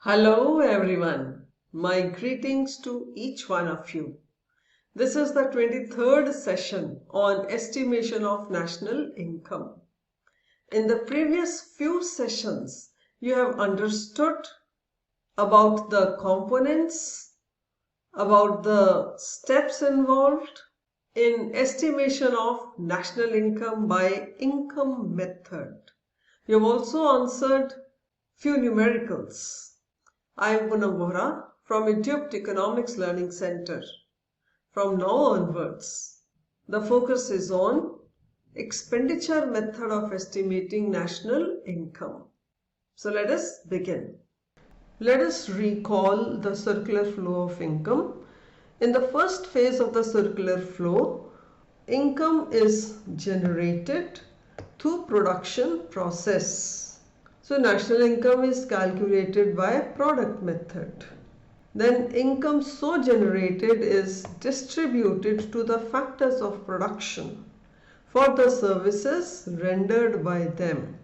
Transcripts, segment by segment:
Hello everyone, my greetings to each one of you. This is the 23rd session on estimation of national income. In the previous few sessions, you have understood about the components, about the steps involved in estimation of national income by income method. You have also answered few numericals. I am Poonam Vohra from Economics Learning Center. From now onwards, the focus is on expenditure method of estimating national income. So let us begin. Let us recall the circular flow of income. In the first phase of the circular flow, income is generated through production process. So national income is calculated by product method. Then income so generated is distributed to the factors of production for the services rendered by them.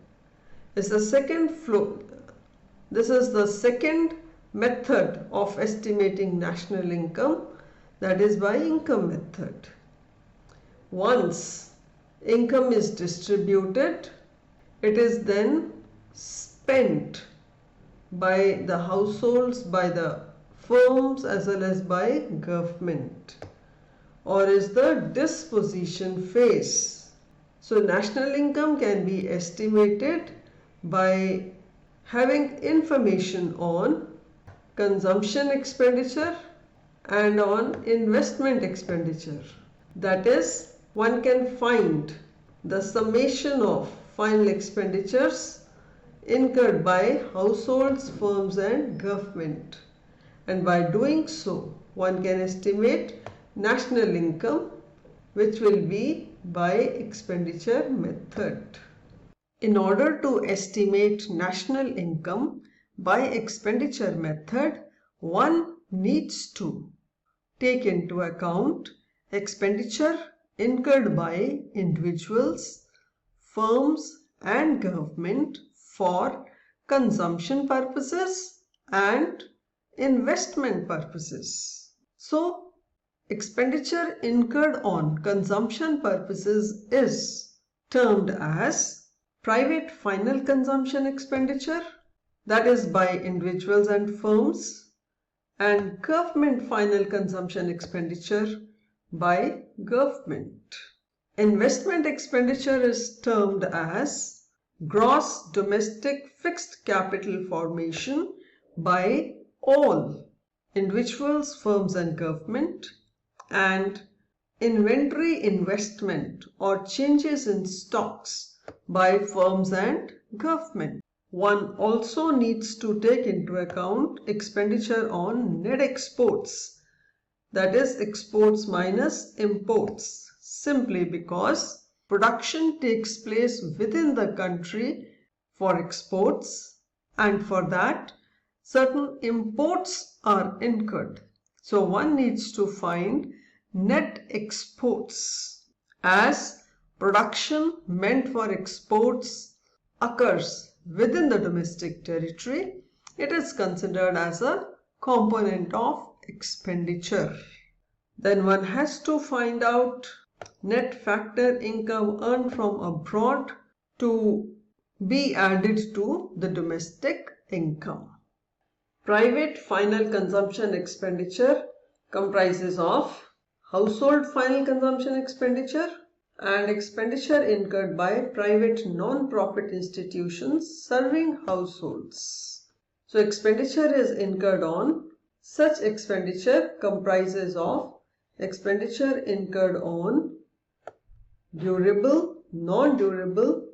This is the second method of estimating national income, that is by income method. Once income is distributed, it is then spent by the households, by the firms as well as by government, or is the disposition phase. So national income can be estimated by having information on consumption expenditure and on investment expenditure. That is, one can find the summation of final expenditures incurred by households, firms and government, and by doing so one can estimate national income, which will be by expenditure method. In order to estimate national income by expenditure method, one needs to take into account expenditure incurred by individuals, firms and government for consumption purposes and investment purposes. So, expenditure incurred on consumption purposes is termed as private final consumption expenditure, that is by individuals and firms, and government final consumption expenditure by government. Investment expenditure is termed as gross domestic fixed capital formation by all individuals, firms and government, and inventory investment or changes in stocks by firms and government. One also needs to take into account expenditure on net exports, that is exports minus imports, simply because production takes place within the country for exports, and for that certain imports are incurred. So one needs to find net exports, as production meant for exports occurs within the domestic territory. It is considered as a component of expenditure. Then one has to find out net factor income earned from abroad to be added to the domestic income. Private final consumption expenditure comprises of household final consumption expenditure and expenditure incurred by private non-profit institutions serving households. So expenditure is incurred on. Such expenditure comprises of expenditure incurred on durable, non-durable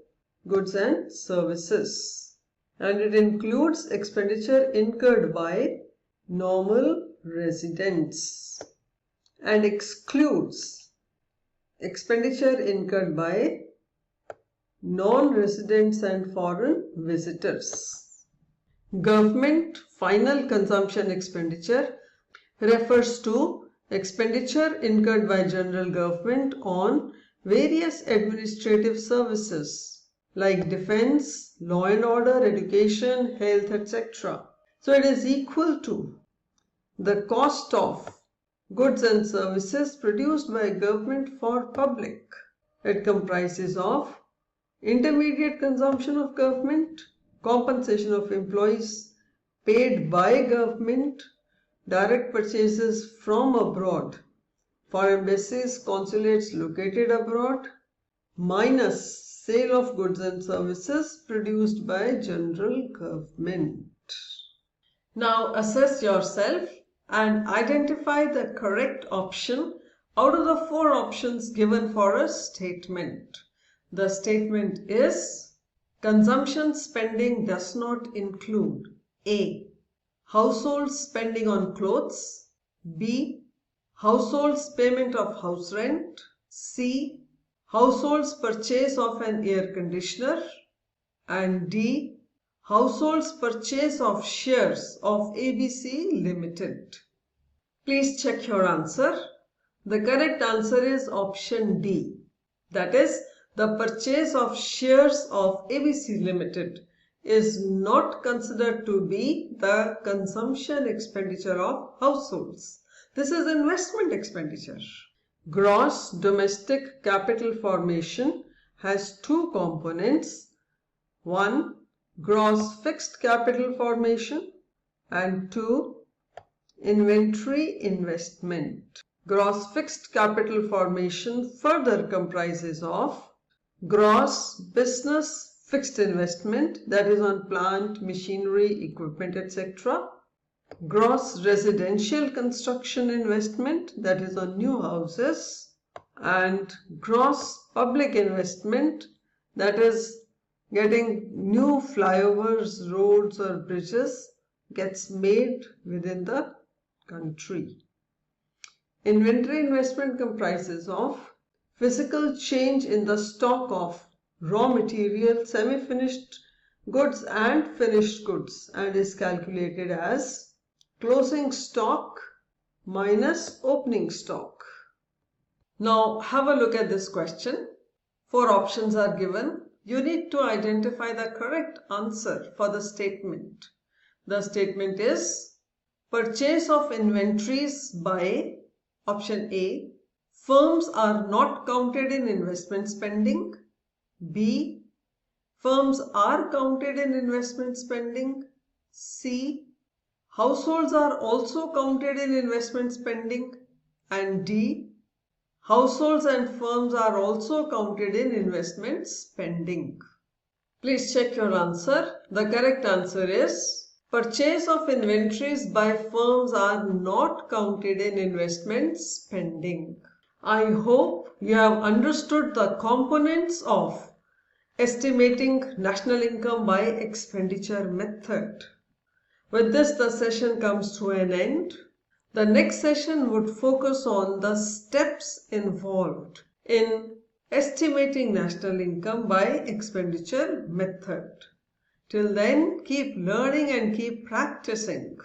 goods and services, and it includes expenditure incurred by normal residents and excludes expenditure incurred by non-residents and foreign visitors. Government final consumption expenditure refers to expenditure incurred by general government on various administrative services like defense, law and order, education, health, etc. So it is equal to the cost of goods and services produced by government for public. It comprises of intermediate consumption of government, compensation of employees paid by government, direct purchases from abroad for embassies, consulates located abroad, minus sale of goods and services produced by general government. Now assess yourself and identify the correct option out of the 4 options given for a statement. The statement is: consumption spending does not include A. Household spending on clothes, B. Households payment of house rent, C. Households purchase of an air conditioner, and D. Households purchase of shares of ABC Limited. Please check your answer. The correct answer is option D. That is, the purchase of shares of ABC Limited is not considered to be the consumption expenditure of households. This is investment expenditure. Gross domestic capital formation has 2 components. 1. Gross fixed capital formation, and 2. Inventory investment. Gross fixed capital formation further comprises of gross business fixed investment, that is on plant, machinery, equipment, etc. Gross residential construction investment, that is on new houses, and gross public investment, that is getting new flyovers, roads or bridges gets made within the country. Inventory investment comprises of physical change in the stock of raw material, semi-finished goods and finished goods, and is calculated as closing stock minus opening stock. Now have a look at this question. 4 options are given. You need to identify the correct answer for the statement. The statement is: purchase of inventories by option A. Firms are not counted in investment spending. B. Firms are counted in investment spending. C. Households are also counted in investment spending. And D. Households and firms are also counted in investment spending. Please check your answer. The correct answer is: purchase of inventories by firms are not counted in investment spending. I hope you have understood the components of estimating national income by expenditure method. With this, the session comes to an end. The next session would focus on the steps involved in estimating national income by expenditure method. Till then, keep learning and keep practicing.